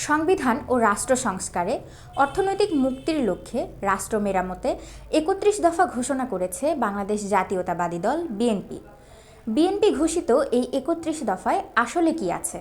সংবিধান ও রাষ্ট্র সংস্কারে অর্থনৈতিক মুক্তির লক্ষ্যে রাষ্ট্র মেরামতে ৩১ দফা ঘোষণা করেছে বাংলাদেশ জাতীয়তাবাদী দল বিএনপি। বিএনপি ঘোষিত এই ৩১ দফায় আসলে কি আছে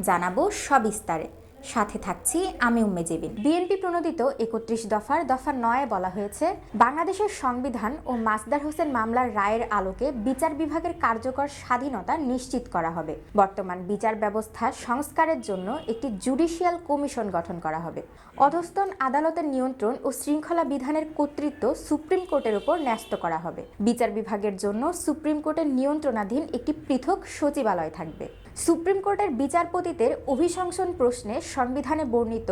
জানাবো সবিস্তারে। সাথে থাকছি আমি উম্মে জেবিন। বিএনপি প্রণোদিত ৩১ দফার দফা ৯ বলা হয়েছে, বাংলাদেশের সংবিধান ও মাসদার হোসেন মামলার রায়ের আলোকে বিচার বিভাগের কার্যকর স্বাধীনতা নিশ্চিত করা হবে। বর্তমান বিচার ব্যবস্থা সংস্কারের জন্য একটি জুডিশিয়াল কমিশন গঠন করা হবে। অধস্তন আদালতের নিয়ন্ত্রণ ও শৃঙ্খলা বিধানের কর্তৃত্ব সুপ্রিম কোর্টের উপর ন্যস্ত করা হবে। বিচার বিভাগের জন্য সুপ্রিম কোর্টের নিয়ন্ত্রণাধীন একটি পৃথক সচিবালয় থাকবে। সুপ্রিম কোর্টের বিচারপতিদের অভিশংসন প্রশ্নে সংবিধানে বর্ণিত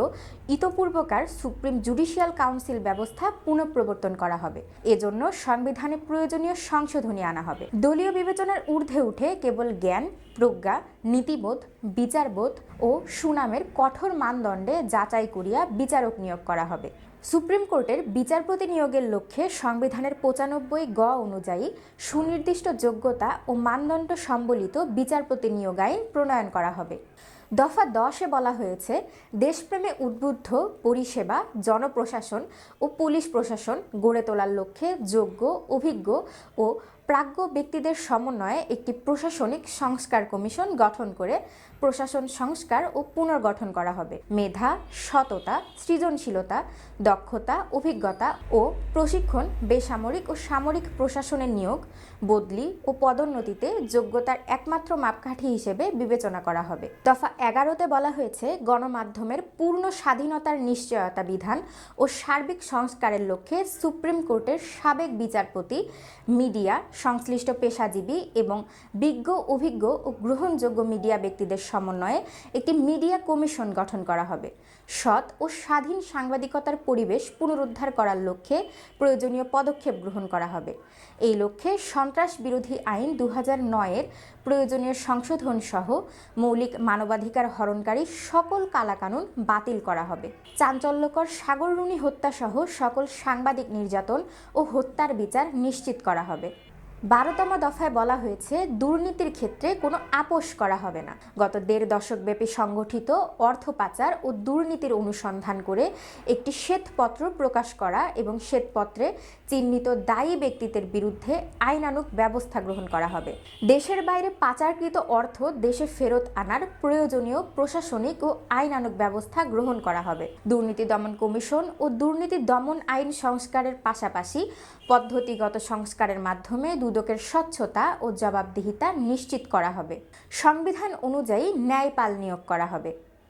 ইতপূর্বকার সুপ্রিম জুডিশিয়াল কাউন্সিল ব্যবস্থা পুনঃপ্রবর্তন করা হবে। এজন্য সংবিধানে প্রয়োজনীয় সংশোধনী আনা হবে। দলীয় বিবেচনার ঊর্ধ্বে উঠে কেবল জ্ঞান, প্রজ্ঞা, নীতিবোধ, বিচারবোধ ও সুনামের কঠোর মানদণ্ডে যাচাই করিয়া বিচারক নিয়োগ করা হবে। সুপ্রিম কোর্টের বিচারপতি নিয়োগের লক্ষ্যে সংবিধানের ৯৫ গ অনুযায়ী সুনির্দিষ্ট যোগ্যতা ও মানদণ্ড সম্বলিত বিচারপতি নিয়োগ আইন প্রণয়ন করা হবে। দফা ১০-এ বলা হয়েছে, দেশপ্রেমে উদ্বুদ্ধ পরিষেবা, জনপ্রশাসন ও পুলিশ প্রশাসন গড়ে তোলার লক্ষ্যে যোগ্য, অভিজ্ঞ ও প্রাজ্ঞ ব্যক্তিদের সমন্বয়ে একটি প্রশাসনিক সংস্কার কমিশন গঠন করে প্রশাসন সংস্কার ও পুনর্গঠন করা হবে। মেধা, সততা, সৃজনশীলতা, দক্ষতা, অভিজ্ঞতা ও প্রশিক্ষণ, বেসামরিক ও সামরিক প্রশাসনের নিয়োগ, বদলি ও পদোন্নতিতে যোগ্যতার একমাত্র মাপকাঠি হিসেবে বিবেচনা করা হবে। দফা ১১-তে বলা হয়েছে, গণমাধ্যমের পূর্ণ স্বাধীনতার নিশ্চয়তা বিধান ও সার্বিক সংস্কারের লক্ষ্যে সুপ্রিম কোর্টের সাবেক বিচারপতি, মিডিয়া, সংশ্লিষ্ট পেশাজীবী এবং বিজ্ঞ, অভিজ্ঞ ও গ্রহণযোগ্য মিডিয়া ব্যক্তিদের সমন্বয়ে একটি মিডিয়া কমিশন গঠন করা হবে। সৎ ও স্বাধীন সাংবাদিকতার পরিবেশ পুনরুদ্ধার করার লক্ষ্যে প্রয়োজনীয় পদক্ষেপ গ্রহণ করা হবে। এই লক্ষ্যে সন্ত্রাস বিরোধী আইন ২০০৯-এর প্রয়োজনীয় সংশোধন সহ মৌলিক মানবাধিকার হরণকারী সকল কালাকানুন বাতিল করা হবে। চাঞ্চল্যকর সাগররুনি হত্যা সহ সকল সাংবাদিক নির্যাতন ও হত্যার বিচার নিশ্চিত করা হবে। ১২তম দফায় বলা হয়েছে, দুর্নীতির ক্ষেত্রে কোনো আপোষ করা হবে না। গত ১.৫ দশকব্যাপী সংগঠিত অর্থ পাচার ও দুর্নীতির অনুসন্ধান করে একটি শ্বেতপত্র প্রকাশ করা এবং শ্বেতপত্রে চিহ্নিত দায়ী ব্যক্তিদের বিরুদ্ধে আইনানুগ ব্যবস্থা গ্রহণ করা হবে। দেশের বাইরে পাচারকৃত অর্থ দেশে ফেরত আনার প্রয়োজনীয় প্রশাসনিক ও আইনানুগ ব্যবস্থা গ্রহণ করা হবে। দুর্নীতি দমন কমিশন ও দুর্নীতি দমন আইন সংস্কারের পাশাপাশি পদ্ধতিগত সংস্কারের মাধ্যমে দুদকের স্বচ্ছতা ও জবাবদিহিতা নিশ্চিত করা হবে। সংবিধান অনুযায়ী ন্যায়পাল নিয়োগ করা হবে।